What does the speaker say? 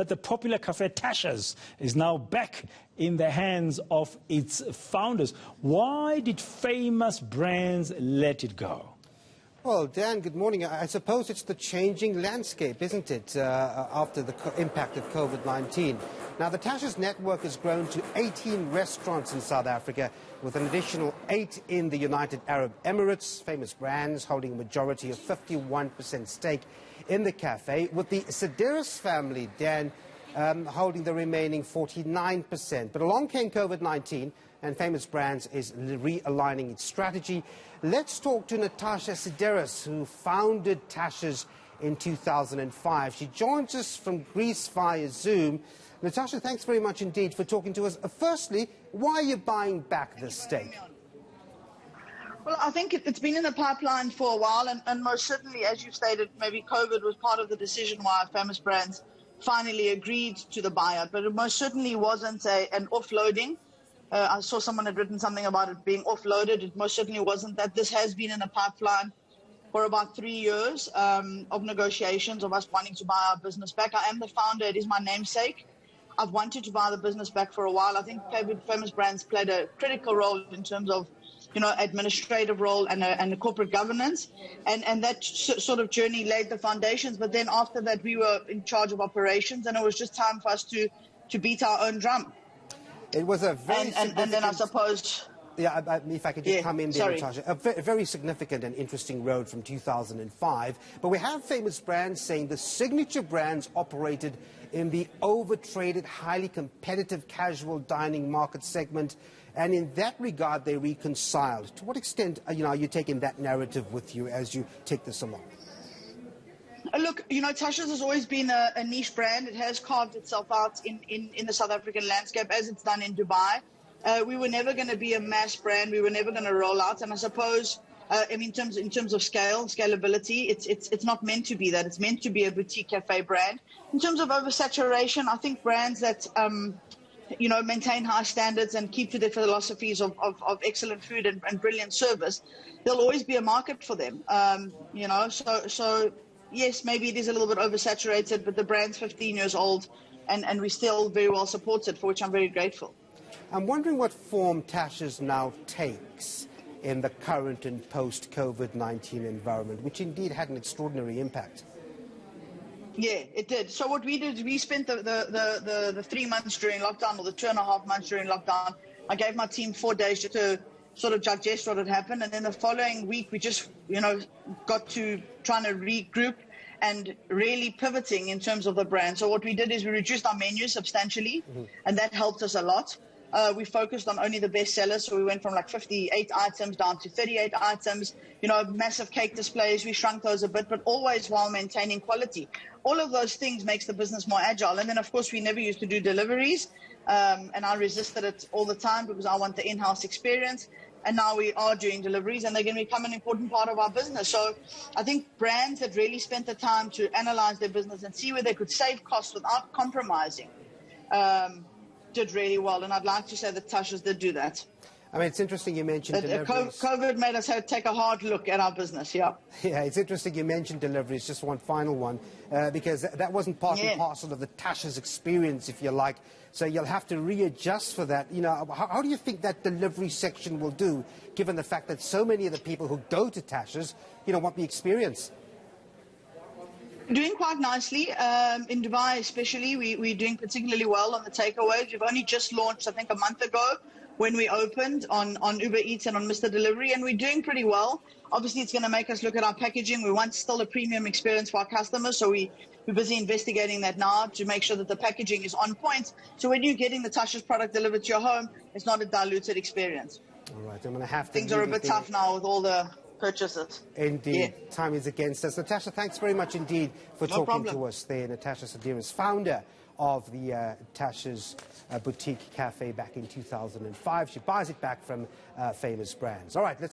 that the popular cafe Tashas is now back in the hands of its founders. Why did Famous Brands let it go? Well, Dan, good morning. I suppose it's the changing landscape, isn't it, after the impact of COVID-19. Now, the Tashas network has grown to 18 restaurants in South Africa, with an additional 8 in the United Arab Emirates. Famous Brands holding a majority of 51% stake in the cafe, with the Sideris family, Dan, holding the remaining 49%. But along came COVID-19, and Famous Brands is realigning its strategy. Let's talk to Natasha Sideris, who founded Tashas in 2005. She joins us from Greece via Zoom. Natasha, thanks very much indeed for talking to us. Firstly, why are you buying back this stake? Well, I think it's been in the pipeline for a while, and most certainly, as you've stated, maybe COVID was part of the decision why Famous Brands finally agreed to the buyout, but it most certainly wasn't an offloading. I saw someone had written something about it being offloaded. It most certainly wasn't that. This has been in the pipeline for about 3 years of negotiations of us wanting to buy our business back. I am the founder. It is my namesake. I've wanted to buy the business back for a while. I think Famous Brands played a critical role in terms of, administrative role and the corporate governance. And that sort of journey laid the foundations. But then after that, we were in charge of operations, and it was just time for us to beat our own drum. It was a very and then I suppose... Yeah, if I could just come in there, sorry. Natasha. A very significant and interesting road from 2005. But we have Famous Brands saying the signature brands operated in the overtraded, highly competitive casual dining market segment. And in that regard, they reconciled. To what extent are you taking that narrative with you as you take this along? Look, Tasha's has always been a niche brand. It has carved itself out in the South African landscape, as it's done in Dubai. We were never going to be a mass brand. We were never going to roll out. And I suppose, in terms of scalability, it's not meant to be that. It's meant to be a boutique cafe brand. In terms of oversaturation, I think brands that, maintain high standards and keep to their philosophies of excellent food and brilliant service, there'll always be a market for them. So yes, maybe it is a little bit oversaturated, but the brand's 15 years old, and we're still very well supported, for which I'm very grateful. I'm wondering what form Tashas now takes in the current and post-COVID-19 environment, which indeed had an extraordinary impact. Yeah, it did. So what we did, we spent the 3 months during lockdown, or the 2.5 months during lockdown. I gave my team 4 days just to sort of digest what had happened, and then the following week we just, got to trying to regroup and really pivoting in terms of the brand. So what we did is we reduced our menu substantially, and that helped us a lot. We focused on only the best sellers, so we went from like 58 items down to 38 items. Massive cake displays, we shrunk those a bit, but always while maintaining quality. All of those things makes the business more agile. And then, of course, we never used to do deliveries, and I resisted it all the time because I want the in-house experience. And now we are doing deliveries, and they're going to become an important part of our business. So I think brands that really spent the time to analyze their business and see where they could save costs without compromising did really well. And I'd like to say that Tashas did do that. I mean, it's interesting you mentioned deliveries. COVID made us take a hard look at our business, yeah. Yeah, it's interesting you mentioned deliveries, just one final one, because that wasn't part and parcel of the Tashas experience, if you like. So you'll have to readjust for that. How do you think that delivery section will do, given the fact that so many of the people who go to Tashas, want the experience? Doing quite nicely. In Dubai especially, we're doing particularly well on the takeaways. We've only just launched, I think, a month ago when we opened on Uber Eats and on Mr. Delivery, and we're doing pretty well. Obviously, it's going to make us look at our packaging. We want still a premium experience for our customers, so we're busy investigating that now to make sure that the packaging is on point. So when you're getting the Tasha's product delivered to your home, it's not a diluted experience. All right, I'm going to have to... Things are a bit tough now with all the purchases. Indeed. Yeah. Time is against us. Natasha, thanks very much indeed for talking to us there. Natasha Sideris, founder of the Tasha's boutique cafe back in 2005. She buys it back from Famous Brands. All right, let's